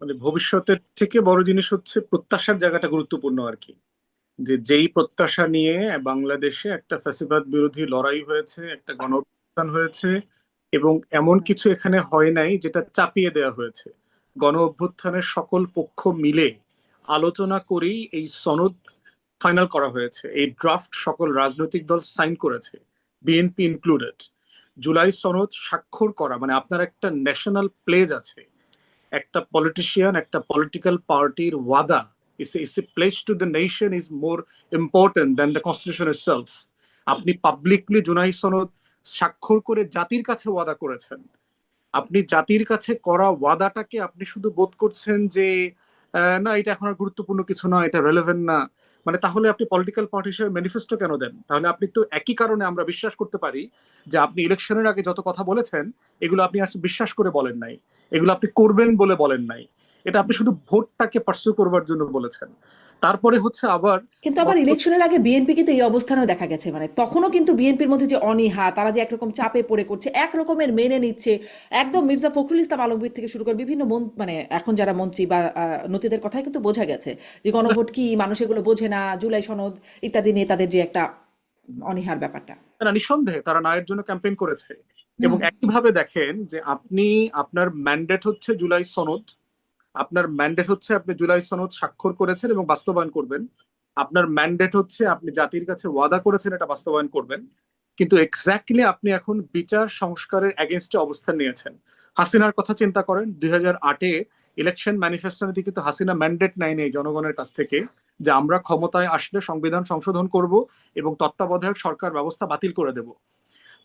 মানে ভবিষ্যতের থেকে বড় জিনিস হচ্ছে প্রত্যাশার জায়গাটা গুরুত্বপূর্ণ আর কি। যে যেই প্রত্যাশা নিয়ে বাংলাদেশে একটা ফ্যাসিবাদ বিরোধী লড়াই হয়েছে, একটা গণ অভ্যুত্থান হয়েছে, এবং এমন কিছু এখানে হয় নাই যেটা চাপিয়ে দেওয়া হয়েছে। গণ অভ্যুত্থানের সকল পক্ষ মিলে আলোচনা করেই এই সনদ ফাইনাল করা হয়েছে। এই ড্রাফট সকল রাজনৈতিক দল সাইন করেছে, বিএনপি ইনক্লুডেড। জুলাই সনদ স্বাক্ষর করা মানে আপনার একটা ন্যাশনাল প্লেজ আছে, একটা পলিটিশিয়ান, একটা পলিটিক্যাল পার্টির ওয়াদা is a pledge to the nation is more important than the constitution itself. আপনি পাবলিকলি জুলাই সনদ স্বাক্ষর করে জাতির কাছে ওয়াদা করেছেন। আপনি জাতির কাছে করা ওয়াদাটাকে আপনি শুধু বোধ করছেন যে না এটা এখন আর গুরুত্বপূর্ণ কিছু না, এটা রেলেভেন্ট না। মানে তাহলে আপনি পলিটিক্যাল পার্টি হিসেবে ম্যানিফেস্টো কেন দেন? তাহলে আপনি তো একই কারণে আমরা বিশ্বাস করতে পারি যে আপনি ইলেকশনের আগে যত কথা বলেছেন এগুলো আপনি আসলে বিশ্বাস করে বলেন নাই, এগুলো আপনি করবেন বলে বলেন নাই। এটা আপনি শুধু ভোটটাকে পার্সু করবার জন্য বলেছেন। তারপরে হচ্ছে আবার কিন্তু আবার ইলেকশনের আগে বিএনপি কিন্তু এই অবস্থানেও দেখা গেছে, মানে তখনও কিন্তু বিএনপির মধ্যে যে অনীহা, তারা যে একরকম চাপে পড়ে করছে, একরকমের মেনে নিচ্ছে, একদম মির্জা ফখরুল ইসলাম আলমগীর থেকে শুরু করে বিভিন্ন মানে এখন যারা মন্ত্রী বা নতীদের কথাই কিন্তু বোঝা গেছে যে গণভোট কি, মানুষ এগুলো বোঝে না, জুলাই সনদ ইত্যাদি নিয়ে তাদের যে একটা অনীহার ব্যাপারটা। না, নিঃসন্দেহে তারা ন্যায়ের জন্য ক্যাম্পেইন করেছে। এবং হুম। একইভাবে দেখেন যে আপনি, আপনার ম্যান্ডেট হচ্ছে জুলাই সনদ, আপনার ম্যান্ডেট হচ্ছে আপনি জুলাই সনদ স্বাক্ষর করেছেন এবং বাস্তবায়ন করবেন। আপনার ম্যান্ডেট হচ্ছে আপনি জাতির কাছে ওয়াদা করেছেন এটা বাস্তবায়ন করবেন। কিন্তু এক্স্যাক্টলি আপনি এখন বিচার সংস্কারের এগেনস্টে অবস্থান নিয়েছেন। হাসিনার কথা চিন্তা করেন, 2008-এ ইলেকশন ম্যানিফেস্টোতে কিন্তু হাসিনা ম্যান্ডেট নেয়নি জনগণের কাছ থেকে যে আমরা ক্ষমতায় আসলে সংবিধান সংশোধন করব এবং তত্ত্বাবধায়ক সরকার ব্যবস্থা বাতিল করে দেব।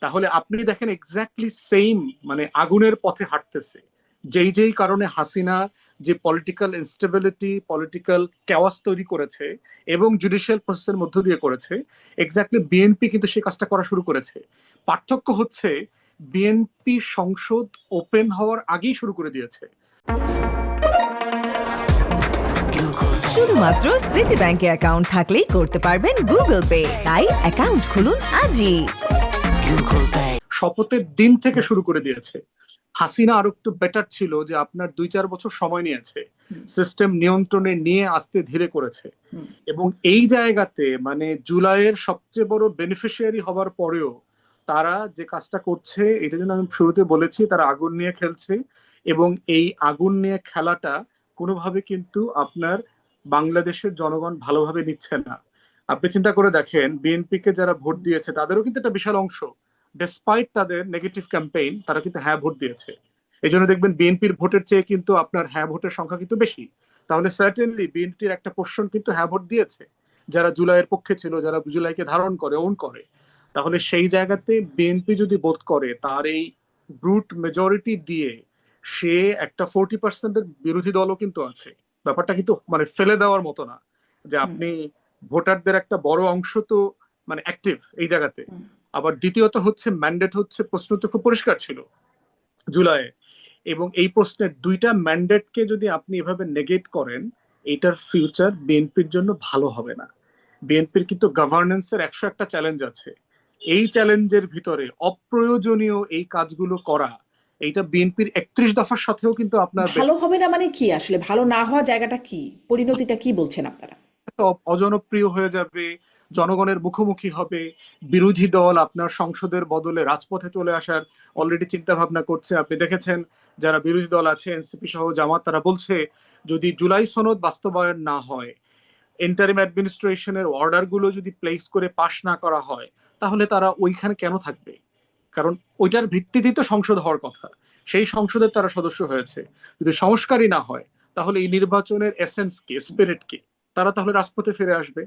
তাহলে আপনি দেখেন এক্স্যাক্টলি সেম, মানে আগুনের পথে হাঁটতেছে। যেই যেই কারণে হাসিনা যে পলিটিক্যাল ইনস্টেবিলিটি, পলিটিক্যাল ক্যাওয়াস তৈরি করেছে এবং জুডিশিয়াল প্রসেসের মধ্য দিয়ে করেছে, এক্স্যাক্টলি বিএনপি কিন্তু সেই কাজটা করা শুরু করেছে। পার্থক্য হচ্ছে বিএনপি সংসদ ওপেন হওয়ার আগেই শুরু করে দিয়েছে। শুধুমাত্র সিটি ব্যাংকে অ্যাকাউন্ট থাকলেই করতে পারবেন গুগল পে, তাই অ্যাকাউন্ট খুলুন আজই। শপথের দিন থেকে শুরু করে দিয়েছে। হাসিনা আরো একটু বেটার ছিল যে আপনার 2-4 বছর সময় নিয়েছে, সিস্টেম নিয়ন্ত্রণে নিয়ে আস্তে ধীরে করেছে। এবং এই জায়গাতে মানে জুলাইয়ের সবচেয়ে বড় বেনিফিশিয়ারি হবার পরেও তারা যে কাজটা করছে, এটা জন্য আমি শুরুতে বলেছি তারা আগুন নিয়ে খেলছে। এবং এই আগুন নিয়ে খেলাটা কোনোভাবে কিন্তু আপনার বাংলাদেশের জনগণ ভালোভাবে নিচ্ছে না। আপনি চিন্তা করে দেখেন, বিএনপি কে যারা ভোট দিয়েছে তাদেরও কিন্তু একটা বিশাল অংশ, ডেসপাইট তাদের নেগেটিভ ক্যাম্পেইন, তারা কিন্তু হ্যাঁ ভোট দিয়েছে। এই জন্য দেখবেন বিএনপির ভোটের চেয়ে কিন্তু আপনার হ্যাঁ ভোটের সংখ্যা কিন্তু বেশি। তাহলে সার্টেনলি বিএনপির একটা পোর্শন কিন্তু হ্যাঁ ভোট দিয়েছে, যারা জুলাইয়ের পক্ষে ছিল, যারা জুলাইকে ধারণ করে, ওন করে। তাহলে সেই জায়গাতে বিএনপি যদি বোধ করে তার এই ব্রুট মেজরিটি দিয়ে সে একটা 40%-এর বিরোধী দলও কিন্তু আছে, ব্যাপারটা কিন্তু মানে ফেলে দেওয়ার মতো না যে আপনি ভোটারদের একটা বড় অংশ তো মানে অ্যাক্টিভ এই জায়গাতে। আবার দ্বিতীয়ত হচ্ছে ম্যান্ডেট হচ্ছে, প্রশ্ন তো খুব পরিষ্কার ছিল জুলাইয়ে। এবং এই প্রশ্নের দুইটা ম্যান্ডেটকে যদি আপনি এভাবে নেগেট করেন, এটার ফিউচার বিএনপির জন্য ভালো হবে না। বিএনপির কিন্তু গভর্নেন্সের 101টা চ্যালেঞ্জ আছে। এই চ্যালেঞ্জের ভিতরে অপ্রয়োজনীয় এই কাজগুলো করা, এইটা বিএনপির 31 দফার সাথেও কিন্তু আপনার ভালো হবে না মানে কি, আসলে ভালো না হওয়া জায়গাটা কি, পরিণতিটা কি বলছেন আপনারা? অজনপ্রিয় হয়ে যাবে, জনগণের মুখোমুখি হবে, বিরোধী দল আপনার সংসদের বদলে রাজপথে চলে আসার অলরেডি চিন্তা ভাবনা করছে। আপনি দেখেছেন যারা বিরোধী দল আছে এনসিপি সহ জামাত, তারা বলছে যদি জুলাই সনদ বাস্তবায়ন না হয়, ইন্টারিম অ্যাডমিনিস্ট্রেশনের অর্ডার গুলো যদি প্লেস করে পাশ না করা হয়, তাহলে তারা ওইখানে কেন থাকবে? কারণ ওইটার ভিত্তিতেই তো সংসদ হওয়ার কথা, সেই সংসদের তারা সদস্য হয়েছে। যদি সংস্কারই না হয় তাহলে এই নির্বাচনের এসেন্স কি, স্পিরিট কি? তারা তাহলে রাজপথে ফিরে আসবে।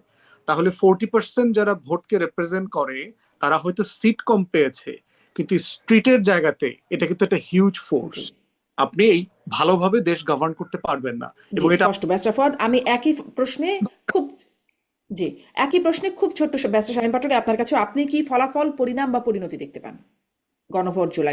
তাহলে 40% যারা ভোটকে রিপ্রেজেন্ট করে তারা হয়তো সিট কম পেয়েছে, কিন্তু স্ট্রিটের জায়গাতে এটা কিন্তু একটা হিউজ ফোর্স। জি। আপনি এই ভালোভাবে দেশ গভর্ন করতে পারবেন না। জি, এবং এটা স্পষ্ট ব্যারিস্টার ফুয়াদ। আমি একই প্রশ্নে খুব, জি, একই প্রশ্নে খুব ছোট্ট ব্যারিস্টার শামীম পাটোয়ারি, আপনার কাছে আপনি কি ফলাফল, পরিণাম বা পরিণতি দেখতে পান গণভোট জুলাই